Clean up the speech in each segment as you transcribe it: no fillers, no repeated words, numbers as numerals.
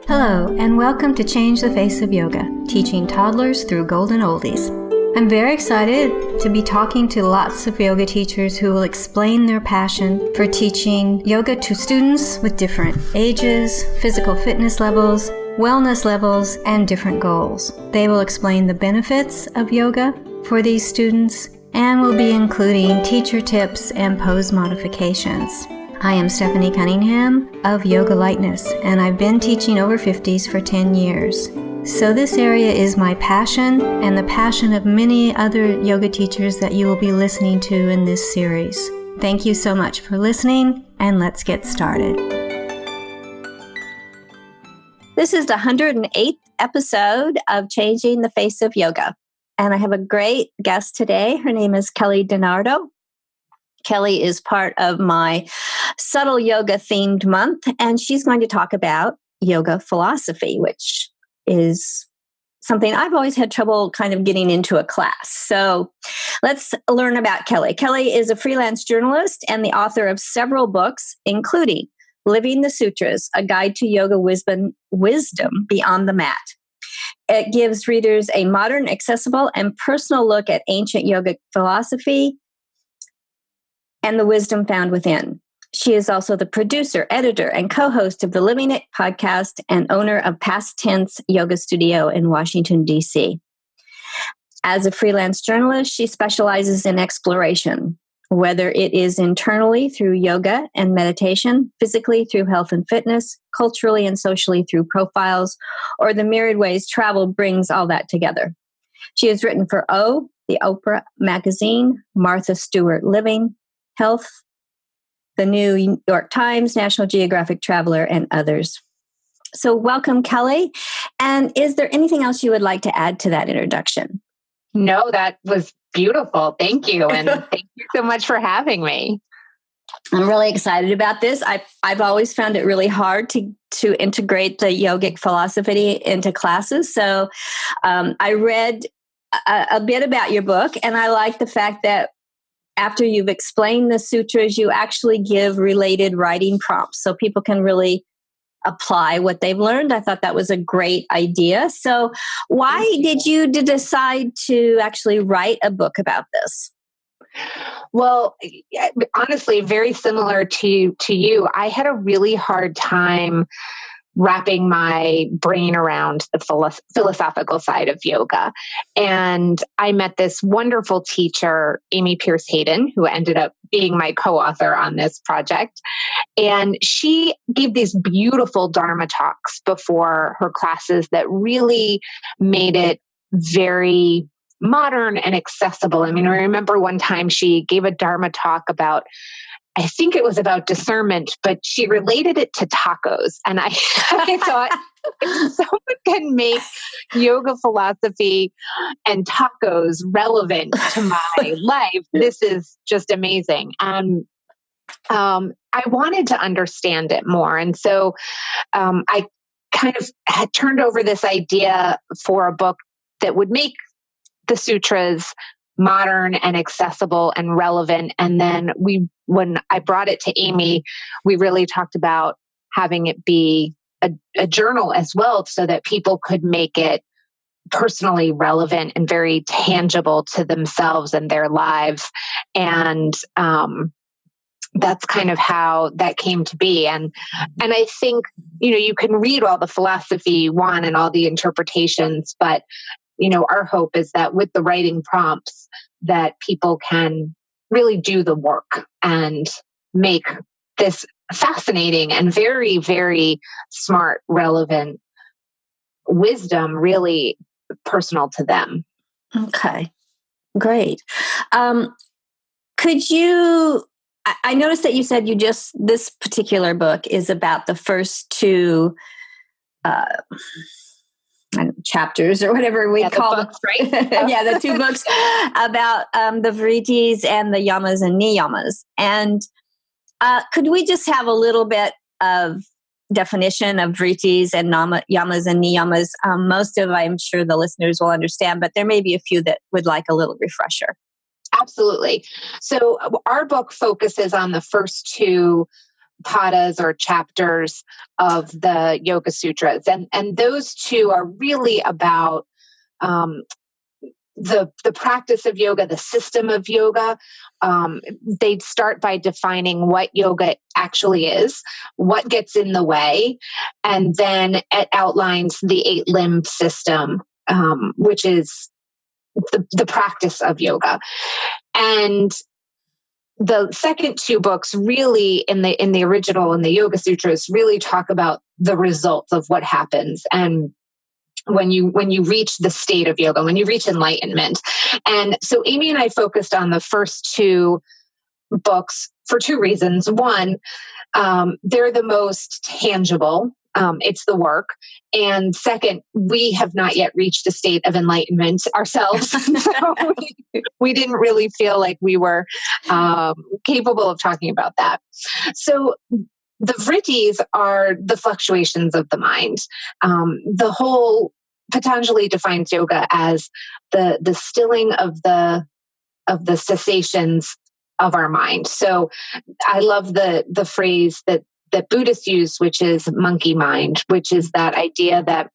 Hello, and welcome to Change the Face of Yoga, teaching toddlers through golden oldies. I'm very excited to be talking to lots of yoga teachers who will explain their passion for teaching yoga to students with different ages, physical fitness levels, wellness levels, and different goals. They will explain the benefits of yoga for these students and will be including teacher tips and pose modifications. I am Stephanie Cunningham of Yoga Lightness, and I've been teaching over 50s for 10 years. So this area is my passion and the passion of many other yoga teachers that you will be listening to in this series. Thank you so much for listening, and let's get started. This is the 108th episode of Changing the Face of Yoga, and I have a great guest today. Her name is Kelly Di Nardo. Kelly is part of my Subtle Yoga themed month, and she's going to talk about yoga philosophy, which is something I've always had trouble kind of getting into a class. So let's learn about Kelly. Kelly is a freelance journalist and the author of several books, including Living the Sutras, A Guide to Yoga Wisdom Beyond the Mat. It gives readers a modern, accessible, and personal look at ancient yogic philosophy and the wisdom found within. She is also the producer, editor, and co-host of the Living It podcast and owner of Past Tense Yoga Studio in Washington, D.C. As a freelance journalist, she specializes in exploration, whether it is internally through yoga and meditation, physically through health and fitness, culturally and socially through profiles, or the myriad ways travel brings all that together. She has written for O, the Oprah magazine, Martha Stewart Living, Health, the New York Times, National Geographic Traveler, and others. So welcome, Kelly. And is there anything else you would like to add to that introduction? No, that was beautiful. Thank you. And thank you so much for having me. I'm really excited about this. I've always found it really hard to integrate the yogic philosophy into classes. So I read a bit about your book, and I like the fact that after you've explained the sutras, you actually give related writing prompts so people can really apply what they've learned. I thought that was a great idea. So why did you decide to actually write a book about this? Well, honestly, very similar to you. I had a really hard time wrapping my brain around the philosophical side of yoga. And I met this wonderful teacher, Peers Hayden, who ended up being my co-author on this project. And she gave these beautiful Dharma talks before her classes that really made it very modern and accessible. I mean, I remember one time she gave a Dharma talk about, I think it was about discernment, but she related it to tacos. And I thought, if someone can make yoga philosophy and tacos relevant to my life, this is just amazing. And I wanted to understand it more. And so I kind of had turned over this idea for a book that would make the sutras modern and accessible and relevant. And then when I brought it to Amy, we really talked about having it be a journal as well, so that people could make it personally relevant and very tangible to themselves and their lives. And that's kind of how that came to be. And I think, you can read all the philosophy you want and all the interpretations, but our hope is that with the writing prompts that people can really do the work and make this fascinating and very, very smart, relevant wisdom really personal to them. Okay, great. Could you, I noticed that you said this particular book is about the first two chapters or whatever we call them, right? Yeah, the two books about the Vrittis and the Yamas and Niyamas. And could we just have a little bit of definition of Vrittis and Yamas and Niyamas? Most of, I'm sure the listeners will understand, but there may be a few that would like a little refresher. Absolutely. So our book focuses on the first two padas or chapters of the Yoga Sutras. And those two are really about the practice of yoga, the system of yoga. They start by defining what yoga actually is, what gets in the way, and then it outlines the 8-limb system, which is the practice of yoga. And the second two books really in the original and the Yoga Sutras really talk about the results of what happens and when you reach the state of yoga, when you reach enlightenment. And so Amy and I focused on the first two books for two reasons. One, they're the most tangible. It's the work. And second, we have not yet reached a state of enlightenment ourselves. So we didn't really feel like we were capable of talking about that. So the Vrittis are the fluctuations of the mind. The whole Patanjali defines yoga as the stilling of the cessations of our mind. So I love the phrase that Buddhists use, which is monkey mind, which is that idea that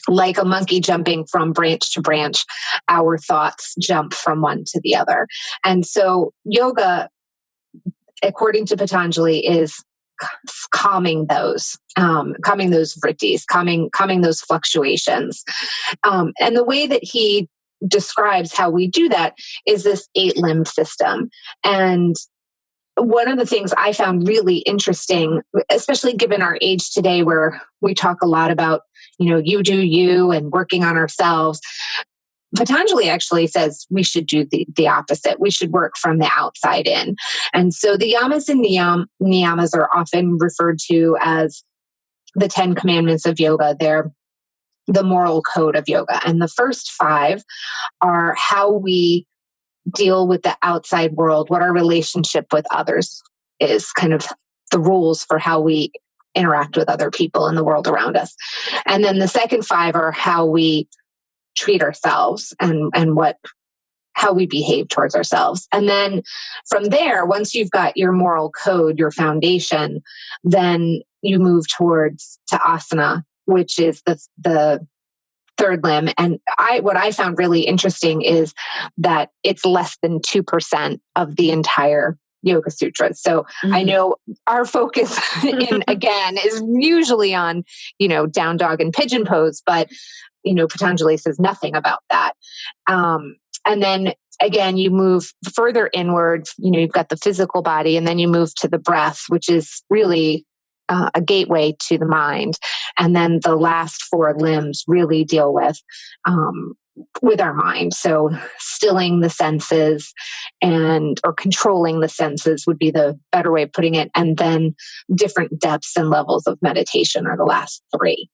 like a monkey jumping from branch to branch, our thoughts jump from one to the other. And so yoga, according to Patanjali, is calming those vrittis, calming those fluctuations. And the way that he describes how we do that is this 8-limb system. And one of the things I found really interesting, especially given our age today, where we talk a lot about, you do you and working on ourselves, Patanjali actually says we should do the opposite. We should work from the outside in. And so the Yamas and Niyamas are often referred to as the 10 commandments of yoga. They're the moral code of yoga. And the first 5 are how we deal with the outside world, what our relationship with others is, kind of the rules for how we interact with other people in the world around us. And then the second 5 are how we treat ourselves and how we behave towards ourselves. And then from there, once you've got your moral code, your foundation, then you move towards to asana, which is the third limb. And what I found really interesting is that it's less than 2% of the entire Yoga Sutras. So I know our focus again is usually on, down dog and pigeon pose, but Patanjali says nothing about that. And then again, you move further inward, you've got the physical body, and then you move to the breath, which is really a gateway to the mind. And then the last 4 limbs really deal with our mind. So stilling the senses or controlling the senses would be the better way of putting it. And then different depths and levels of meditation are the last 3.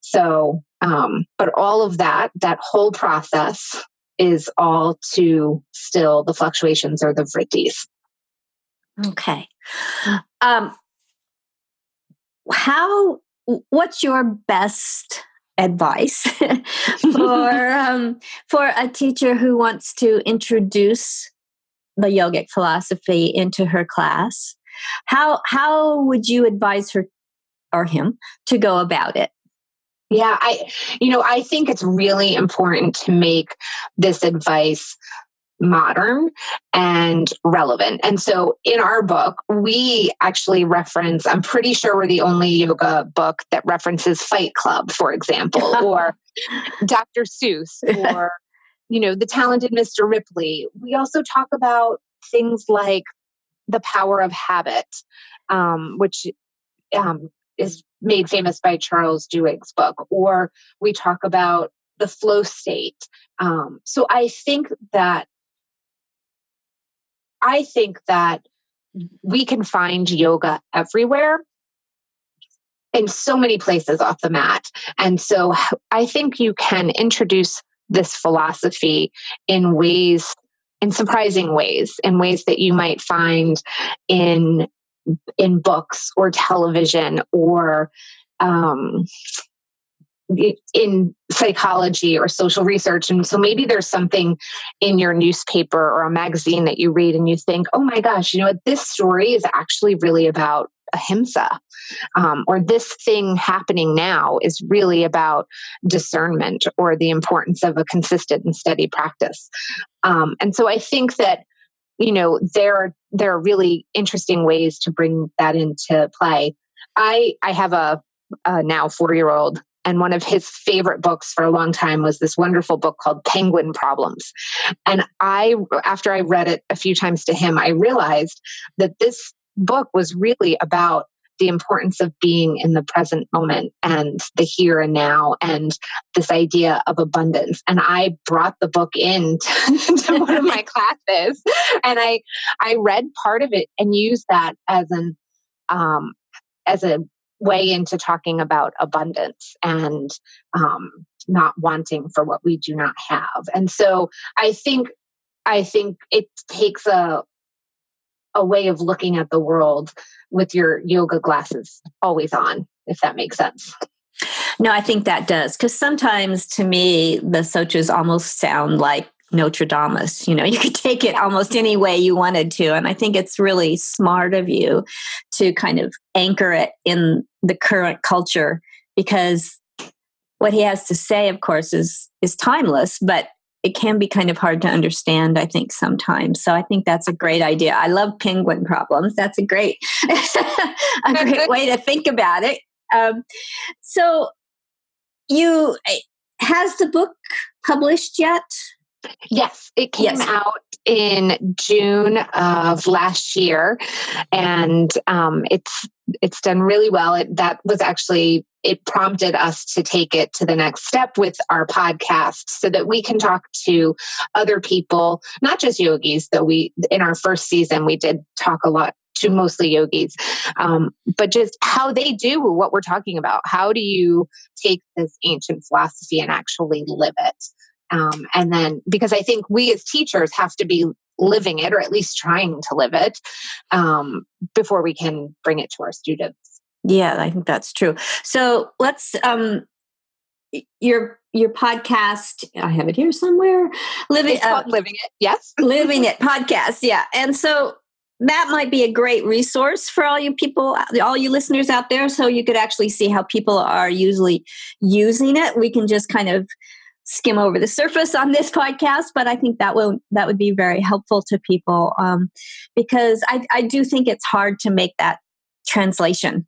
So, but all of that whole process is all to still the fluctuations or the vrittis. Okay. What's your best advice for a teacher who wants to introduce the yogic philosophy into her class? How would you advise her or him to go about it? Yeah, I think it's really important to make this advice modern and relevant. And so in our book, we actually reference, I'm pretty sure we're the only yoga book that references Fight Club, for example, or Dr. Seuss, or, the talented Mr. Ripley. We also talk about things like the power of habit, which is made famous by Charles Duhigg's book, or we talk about the flow state. So I think that we can find yoga everywhere in so many places off the mat. And so I think you can introduce this philosophy in surprising ways, in ways that you might find in books or television or in psychology or social research. And so maybe there's something in your newspaper or a magazine that you read and you think, oh my gosh, this story is actually really about ahimsa, or this thing happening now is really about discernment or the importance of a consistent and steady practice. And so I think that, there are really interesting ways to bring that into play. I have a now 4-year-old, and one of his favorite books for a long time was this wonderful book called Penguin Problems. And after I read it a few times to him, I realized that this book was really about the importance of being in the present moment and the here and now, and this idea of abundance. And I brought the book in to one of my classes, and I read part of it and used that as a way into talking about abundance and not wanting for what we do not have. And so I think it takes a way of looking at the world with your yoga glasses always on, if that makes sense. No, I think that does. Because sometimes to me, the sutras almost sound like Notre Dame. You could take it almost any way you wanted to. And I think it's really smart of you to kind of anchor it in the current culture, because what he has to say, of course, is timeless, but it can be kind of hard to understand, I think, sometimes. So I think that's a great idea. I love penguin problems. That's a great way to think about it. So has the book published yet? Yes, it came out in June of last year, and it's done really well. It prompted us to take it to the next step with our podcast, so that we can talk to other people, not just yogis, though in our first season, we did talk a lot to mostly yogis, but just how they do what we're talking about. How do you take this ancient philosophy and actually live it? And then, because I think we as teachers have to be living it, or at least trying to live it, before we can bring it to our students. Yeah, I think that's true. So let's, your podcast, I have it here somewhere. It's called Living It. Yes. Living It podcast. Yeah. And so that might be a great resource for all you people, all you listeners out there. So you could actually see how people are usually using it. We can just kind of skim over the surface on this podcast, but I think that would be very helpful to people, because I do think it's hard to make that translation.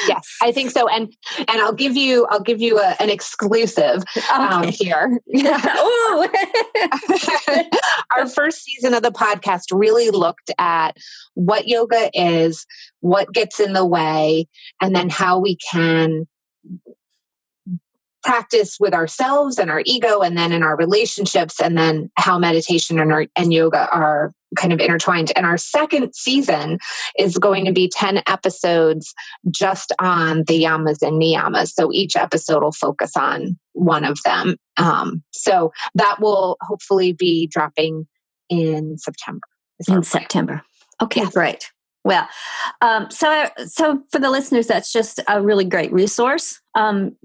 Yes, I think so. And I'll give you an exclusive here. Our first season of the podcast really looked at what yoga is, what gets in the way, and then how we can practice with ourselves and our ego, and then in our relationships, and then how meditation and yoga are kind of intertwined. And our second season is going to be 10 episodes just on the Yamas and Niyamas. So each episode will focus on one of them. So that will hopefully be dropping in September. September. Okay, yes. Great. Well, so for the listeners, that's just a really great resource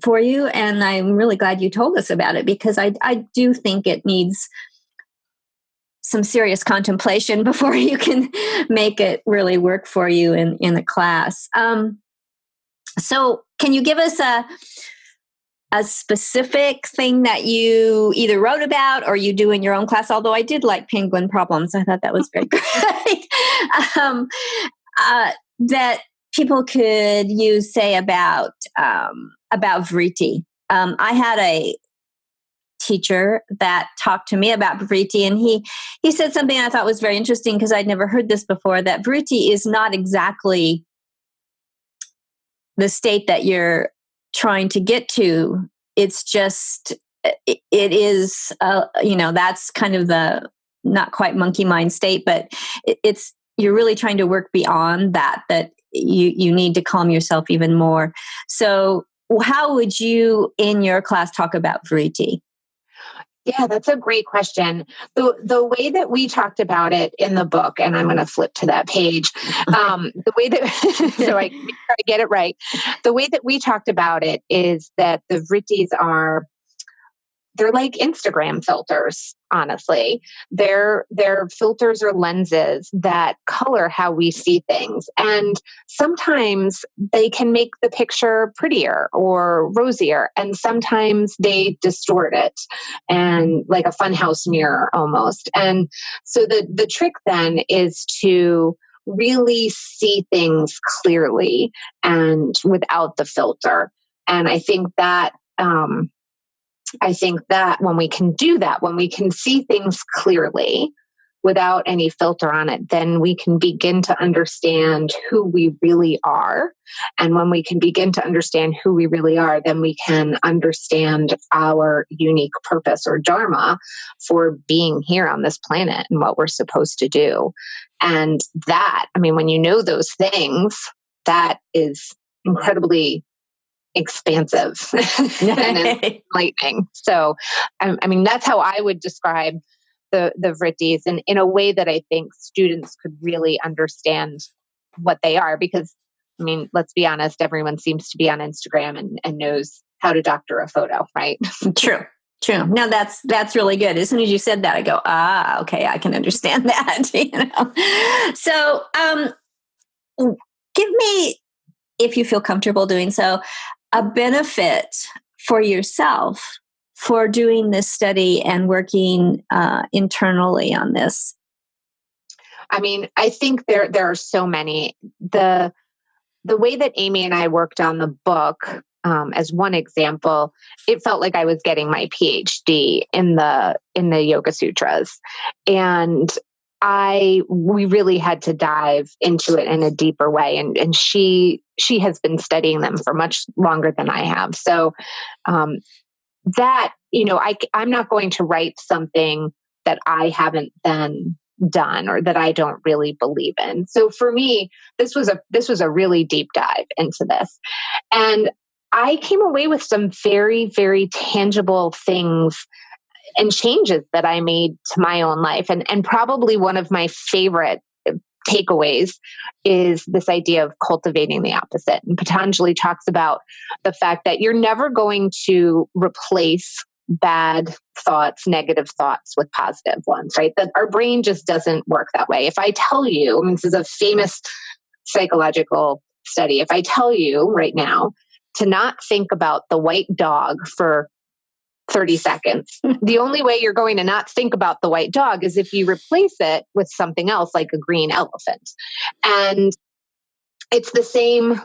for you. And I'm really glad you told us about it, because I do think it needs some serious contemplation before you can make it really work for you in the class. So can you give us a specific thing that you either wrote about or you do in your own class? Although I did like penguin problems. I thought that was very great. That people could use, say, about Vritti. I had a teacher that talked to me about Vritti, and he said something I thought was very interesting, because I'd never heard this before, that Vritti is not exactly the state that you're trying to get to. It's just, it is, that's kind of the not quite monkey mind state, but it's, you're really trying to work beyond that you need to calm yourself even more. So how would you in your class talk about Vritti? Yeah, that's a great question. The way that we talked about it in the book, and I'm going to flip to that page, the way that, so I try to get it right. The way that we talked about it is that the Vrittis are they're like Instagram filters, honestly. They're filters or lenses that color how we see things. And sometimes they can make the picture prettier or rosier, and sometimes they distort it, and like a funhouse mirror almost. And so the trick then is to really see things clearly and without the filter. And I think that when we can do that, when we can see things clearly without any filter on it, then we can begin to understand who we really are. And when we can begin to understand who we really are, then we can understand our unique purpose or Dharma for being here on this planet and what we're supposed to do. And that, I mean, when you know those things, that is incredibly expansive and enlightening. So, I mean, that's how I would describe the Vrittis, and in a way that I think students could really understand what they are. Because, I mean, let's be honest, everyone seems to be on Instagram and knows how to doctor a photo, right? True. No, that's really good. As soon as you said that, I go, okay, I can understand that. So, give me, if you feel comfortable doing so, a benefit for yourself for doing this study and working internally on this. I mean, I think there are so many. The way that Amy and I worked on the book, as one example, it felt like I was getting my PhD in the Yoga Sutras, and we really had to dive into it in a deeper way. And she has been studying them for much longer than I have. So that, I'm not going to write something that I haven't then done or that I don't really believe in. So for me, this was a really deep dive into this. And I came away with some very, very tangible things and changes that I made to my own life. And probably one of my favorite takeaways is this idea of cultivating the opposite. And Patanjali talks about the fact that you're never going to replace bad thoughts, negative thoughts with positive ones, right? That our brain just doesn't work that way. If I tell you, I mean, this is a famous psychological study. If I tell you right now to not think about the white dog for 30 seconds. The only way you're going to not think about the white dog is if you replace it with something else like a green elephant. And it's the same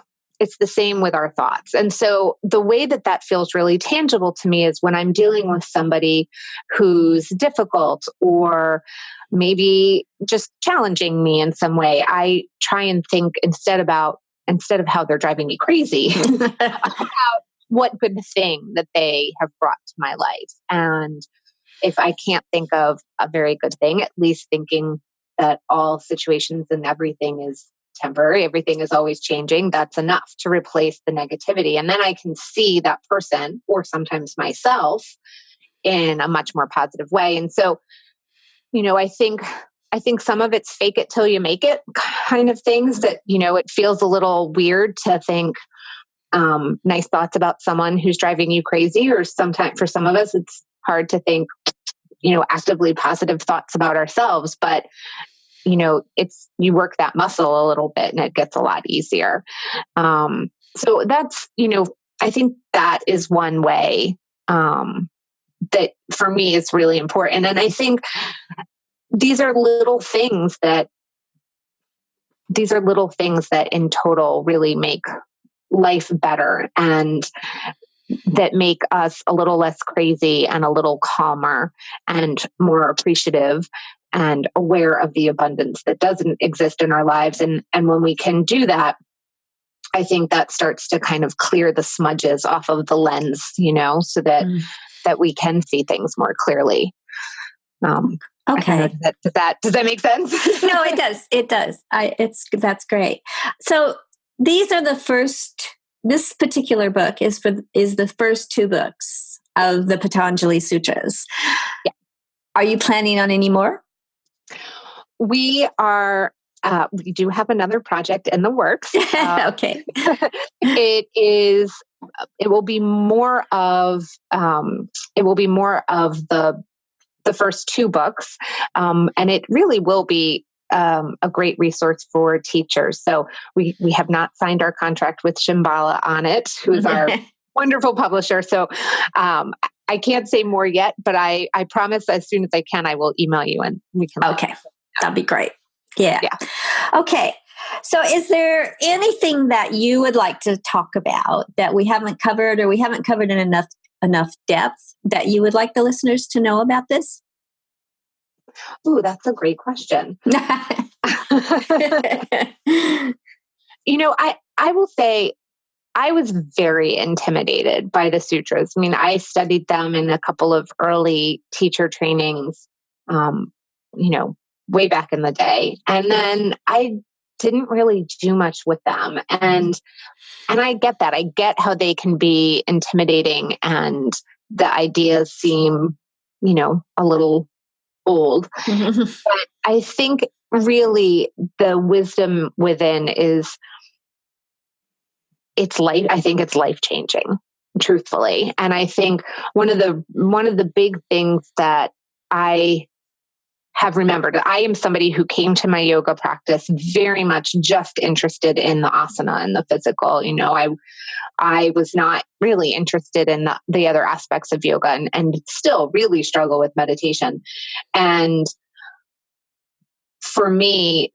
with our thoughts. And so the way that feels really tangible to me is when I'm dealing with somebody who's difficult or maybe just challenging me in some way, I try and think instead of how they're driving me crazy about what good thing that they have brought to my life. And if I can't think of a very good thing, at least thinking that all situations and everything is temporary, everything is always changing, that's enough to replace the negativity. And then I can see that person or sometimes myself in a much more positive way. And so, I think some of it's fake it till you make it kind of things that, it feels a little weird to think nice thoughts about someone who's driving you crazy, or sometimes for some of us, it's hard to think, actively positive thoughts about ourselves, but you work that muscle a little bit and it gets a lot easier. So that's, I think that is one way, that for me is really important. And I think these are little things that in total really make life better and that make us a little less crazy and a little calmer and more appreciative and aware of the abundance that doesn't exist in our lives. And when we can do that, I think that starts to kind of clear the smudges off of the lens, so that we can see things more clearly. Okay. Does that make sense? No, it does. It does. That's great. So these are this particular book is the first two books of the Patanjali Sutras. Yeah. Are you planning on any more? We are. We do have another project in the works. Okay. It is it will be more of the first two books, and it really will be a great resource for teachers. So we have not signed our contract with Shambhala on it, who is our wonderful publisher. So I can't say more yet, but I promise as soon as I can, I will email you and we can. Okay, that'd be great. Yeah. Okay. So is there anything that you would like to talk about that we haven't covered, or we haven't covered in enough depth that you would like the listeners to know about this? Ooh, that's a great question. I will say I was very intimidated by the sutras. I mean, I studied them in a couple of early teacher trainings, way back in the day. And then I didn't really do much with them. And I get that. I get how they can be intimidating and the ideas seem, a little old. But I think really the wisdom within I think it's life changing, truthfully. And I think one of the big things that I have remembered, I am somebody who came to my yoga practice very much just interested in the asana and the physical. I was not really interested in the other aspects of yoga and still really struggle with meditation. And for me,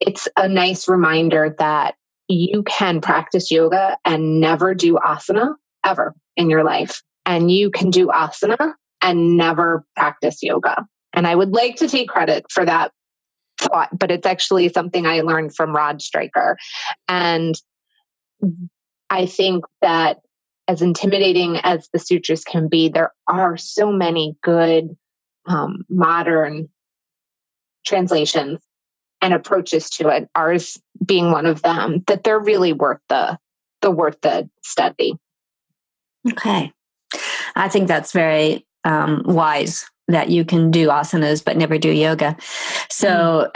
it's a nice reminder that you can practice yoga and never do asana ever in your life. And you can do asana and never practice yoga. And I would like to take credit for that thought, but it's actually something I learned from Rod Stryker. And I think that as intimidating as the sutras can be, there are so many good modern translations and approaches to it, ours being one of them, that they're really worth the study. Okay. I think that's very wise, that you can do asanas but never do yoga. So,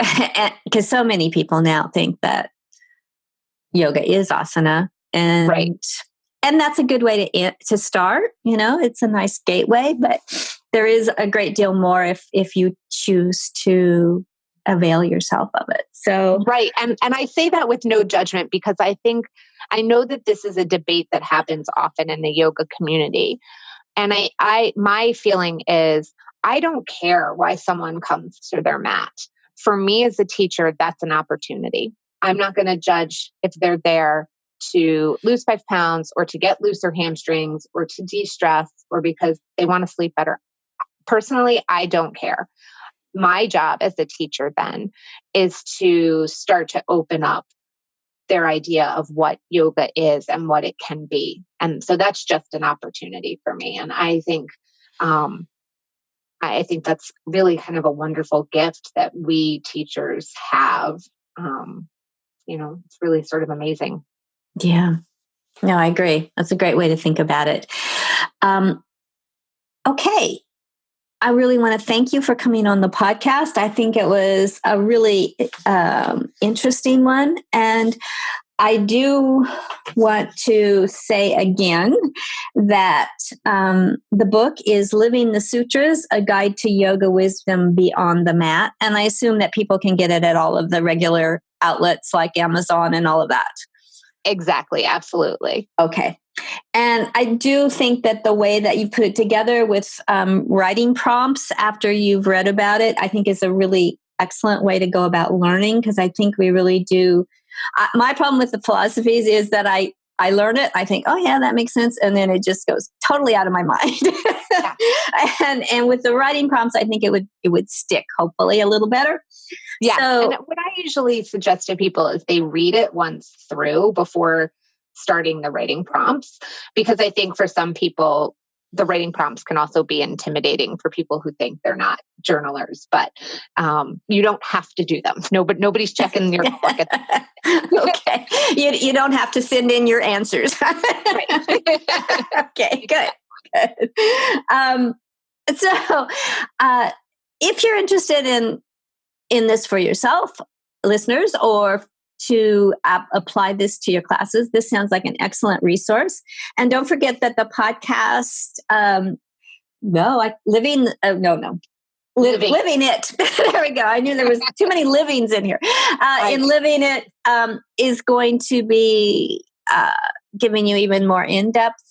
because so many people now think that yoga is asana, and right. And that's a good way to start. It's a nice gateway, but there is a great deal more if you choose to avail yourself of it. So right. And I say that with no judgment, because I know that this is a debate that happens often in the yoga community. And my feeling is, I don't care why someone comes to their mat. For me as a teacher, that's an opportunity. I'm not going to judge if they're there to lose 5 pounds or to get looser hamstrings or to de-stress or because they want to sleep better. Personally, I don't care. My job as a teacher then is to start to open up their idea of what yoga is and what it can be. And so that's just an opportunity for me. And I think that's really kind of a wonderful gift that we teachers have. It's really sort of amazing. Yeah. No, I agree. That's a great way to think about it. Okay. I really want to thank you for coming on the podcast. I think it was a really interesting one. And I do want to say again that the book is Living the Sutras, A Guide to Yoga Wisdom Beyond the Mat. And I assume that people can get it at all of the regular outlets like Amazon and all of that. Exactly. Absolutely. Okay. And I do think that the way that you put it together with writing prompts after you've read about it, I think is a really excellent way to go about learning, because I think we really do. My problem with the philosophies is that I learn it, I think, oh yeah, that makes sense. And then it just goes totally out of my mind. Yeah. and with the writing prompts, I think it would stick hopefully a little better. Yeah. So, and what I usually suggest to people is they read it once through before starting the writing prompts, because I think for some people, the writing prompts can also be intimidating for people who think they're not journalers, but you don't have to do them. Nobody's checking your book at the Okay. You don't have to send in your answers. Okay, good. So if you're interested in this for yourself, listeners, or to apply this to your classes. This sounds like an excellent resource. And don't forget that the podcast, living it. There we go. I knew there was too many livings in here. In living it is going to be giving you even more in-depth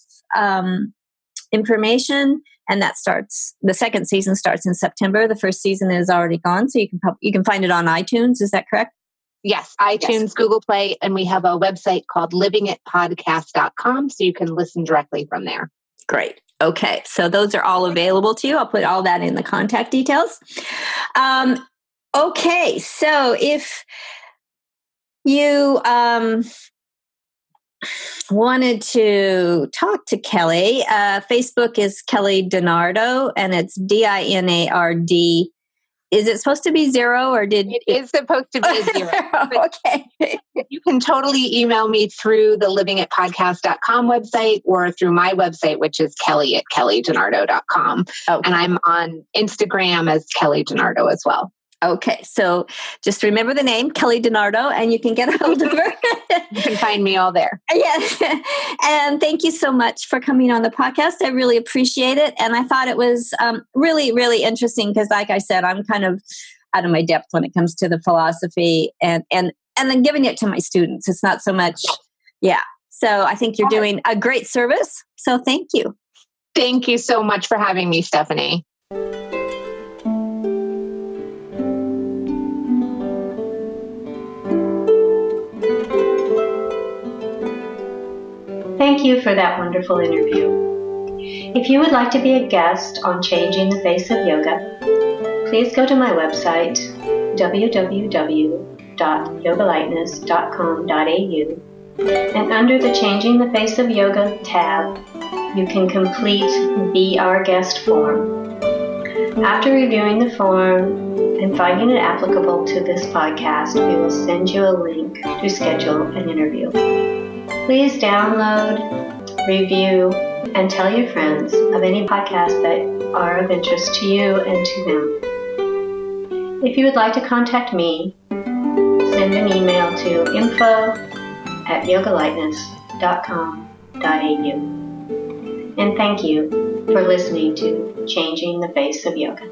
information. And the second season starts in September. The first season is already gone. So you can find it on iTunes. Is that correct? Yes, iTunes, yes. Google Play, and we have a website called livingitpodcast.com, so you can listen directly from there. Great. Okay, so those are all available to you. I'll put all that in the contact details. Okay, so if you wanted to talk to Kelly, Facebook is Kelly Di Nardo, and it's Dinard. Is it supposed to be 0 or did it is supposed to be 0? Okay. You can totally email me through the livingitpodcast.com website or through my website, which is kelly@kellydinardo.com. Okay. And I'm on Instagram as Kelly Di Nardo as well. Okay, so just remember the name, Kelly Di Nardo, and you can get a hold of her. You can find me all there. Yes. And thank you so much for coming on the podcast. I really appreciate it. And I thought it was really, really interesting because, like I said, I'm kind of out of my depth when it comes to the philosophy and then giving it to my students. It's not so much, So I think you're doing a great service. So thank you. Thank you so much for having me, Stephanie. Thank you for that wonderful interview. If you would like to be a guest on Changing the Face of Yoga, please go to my website, www.yogalightness.com.au, and under the Changing the Face of Yoga tab, you can complete Be Our Guest form. After reviewing the form and finding it applicable to this podcast, we will send you a link to schedule an interview. Please download, review, and tell your friends of any podcasts that are of interest to you and to them. If you would like to contact me, send an email to info@yogalightness.com.au. And thank you for listening to Changing the Face of Yoga.